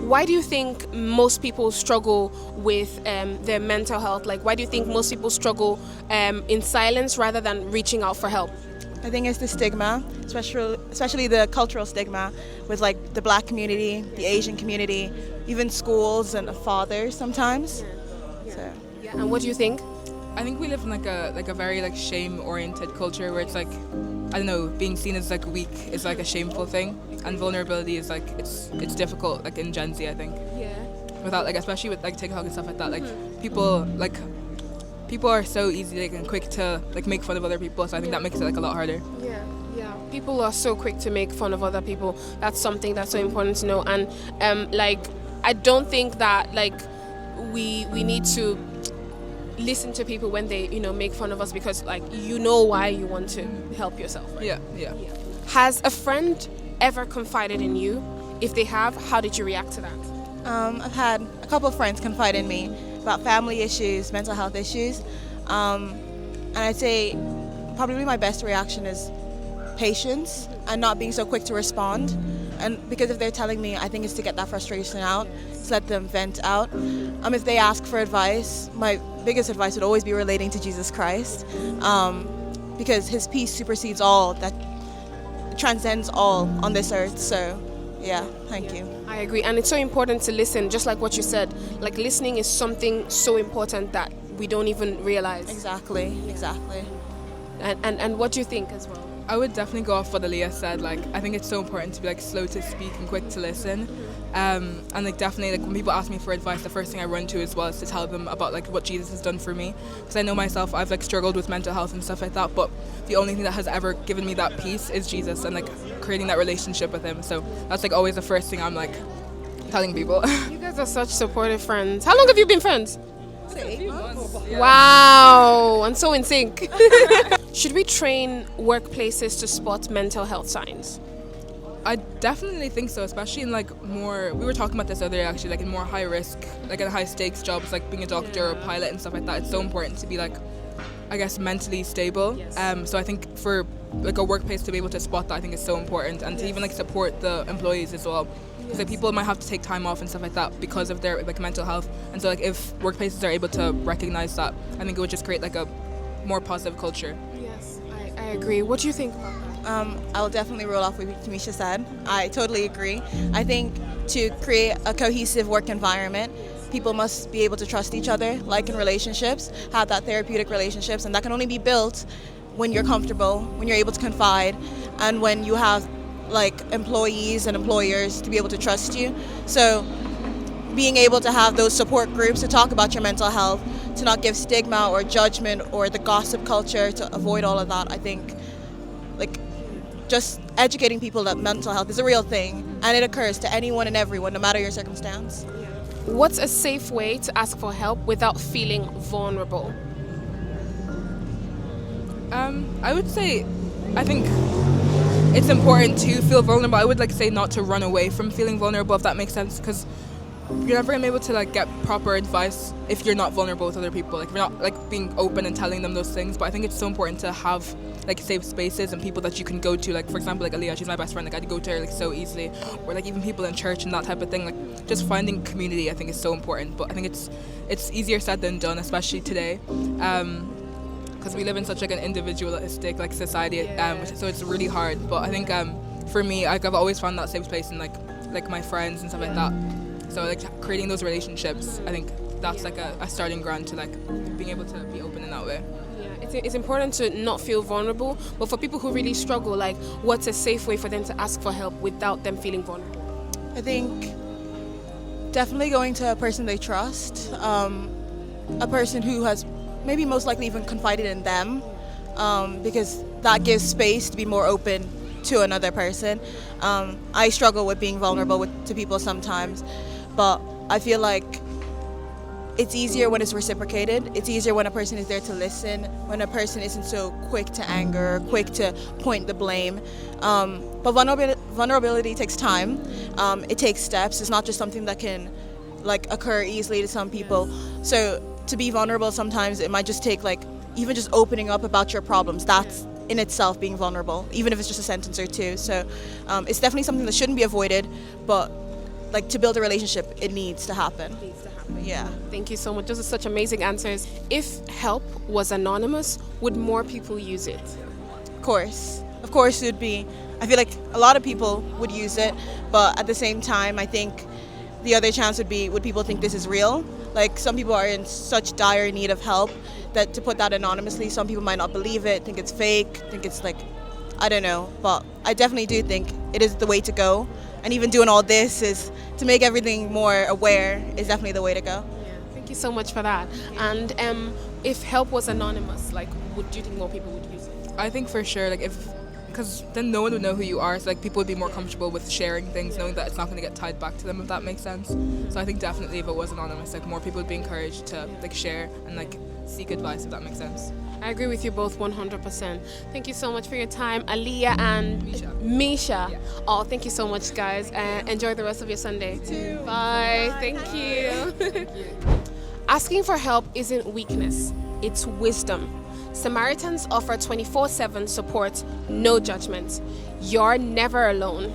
why do you think most people struggle with their mental health? Like, why do you think most people struggle in silence rather than reaching out for help? I think it's the stigma, especially the cultural stigma with like the Black community, the Asian community, even schools and fathers sometimes. So. Yeah. And what do you think? I think we live in like a very like shame-oriented culture where it's like, I don't know, being seen as like weak is like a shameful thing, and vulnerability is like it's difficult like in Gen Z, I think. Yeah. Without like, especially with like TikTok and stuff like that, like people are so easy like, and quick to like make fun of other people, so I think that makes it like a lot harder. Yeah. People are so quick to make fun of other people. That's something that's so important to know. And like, I don't think that like we need to listen to people when they make fun of us, because like why you want to help yourself, right? Yeah. Has a friend ever confided in you? If they have, how did you react to that? I've had a couple of friends confide in me about family issues, mental health issues, and I'd say probably my best reaction is patience and not being so quick to respond. And because if they're telling me, I think it's to get that frustration out, to let them vent out. If they ask for advice, my biggest advice would always be relating to Jesus Christ, because his peace supersedes all, that transcends all on this earth. So yeah, thank you. I agree, and it's so important to listen, just like what you said. Like, listening is something so important that we don't even realize. Exactly. And what do you think as well? I would definitely go off what Aaliyah said. Like, I think it's so important to be like slow to speak and quick to listen. And like definitely, like when people ask me for advice, the first thing I run to as well is to tell them about like what Jesus has done for me. Because I know myself, I've like struggled with mental health and stuff like that. But the only thing that has ever given me that peace is Jesus, and like creating that relationship with him. So that's like always the first thing I'm like telling people. You guys are such supportive friends. How long have you been friends? 8 months. Wow, and so in sync. Should we train workplaces to spot mental health signs? I definitely think so, especially in like more, we were talking about this earlier actually, like in more high risk, like in high stakes jobs, like being a doctor or a pilot and stuff like that. It's so important to be like, I guess, mentally stable. So I think for like a workplace to be able to spot that, I think is so important, and to even like support the employees as well. Because like people might have to take time off and stuff like that because of their like mental health, and so like if workplaces are able to recognize that, I think it would just create like a more positive culture. Yes, I agree. What do you think about that? I will definitely roll off what Tamisha said. I totally agree. I think to create a cohesive work environment, people must be able to trust each other, like in relationships, have that therapeutic relationships, and that can only be built when you're comfortable, when you're able to confide, and when you have like employees and employers to be able to trust you. So being able to have those support groups to talk about your mental health, to not give stigma or judgment or the gossip culture, to avoid all of that, I think like just educating people that mental health is a real thing and it occurs to anyone and everyone, no matter your circumstance. What's a safe way to ask for help without feeling vulnerable? I would say, I think it's important to feel vulnerable. I would like say not to run away from feeling vulnerable, if that makes sense, because you're never gonna be able to like get proper advice if you're not vulnerable with other people. Like, if you're not like being open and telling them those things. But I think it's so important to have like safe spaces and people that you can go to. Like, for example, like Aaliyah, she's my best friend. Like, I could go to her like so easily, or like even people in church and that type of thing. Like, just finding community, I think, is so important. But I think it's easier said than done, especially today. Because we live in such like an individualistic like society, so it's really hard. But I think for me, like, I've always found that safe place in like my friends and stuff like that. So like creating those relationships, I think that's like a starting ground to like being able to be open in that way. Yeah, it's important to not feel vulnerable, but for people who really struggle, like, what's a safe way for them to ask for help without them feeling vulnerable? I think definitely going to a person they trust, a person who has maybe most likely even confided in them, because that gives space to be more open to another person. I struggle with being vulnerable to people sometimes, but I feel like it's easier when it's reciprocated. It's easier when a person is there to listen, when a person isn't so quick to anger, quick to point the blame. But vulnerability takes time. It takes steps. It's not just something that can like occur easily to some people. So to be vulnerable, sometimes it might just take like even just opening up about your problems. That's in itself being vulnerable, even if it's just a sentence or two. So it's definitely something that shouldn't be avoided, but like to build a relationship, it needs to happen. Yeah. Thank you so much. Those are such amazing answers. If help was anonymous, would more people use it? Of course it would be. I feel like a lot of people would use it, but at the same time I think the other chance would be, would people think this is real? Like, some people are in such dire need of help that to put that anonymously, some people might not believe it, think it's fake, think it's like, I don't know, but I definitely do think it is the way to go. And even doing all this is to make everything more aware is definitely the way to go. Thank you so much for that. And if help was anonymous, like, do you think more people would use it? I think for sure, like because then no one would know who you are, so like people would be more comfortable with sharing things, knowing that it's not going to get tied back to them, if that makes sense. So I think definitely if it was anonymous, like more people would be encouraged to like share and like seek advice, if that makes sense. I agree with you both 100%. Thank you so much for your time, Aliyah and Misha. Yeah. Oh, thank you so much, guys. Enjoy the rest of your Sunday. Bye. Thank you. Asking for help isn't weakness, it's wisdom. Samaritans offer 24/7 support, no judgment. You're never alone.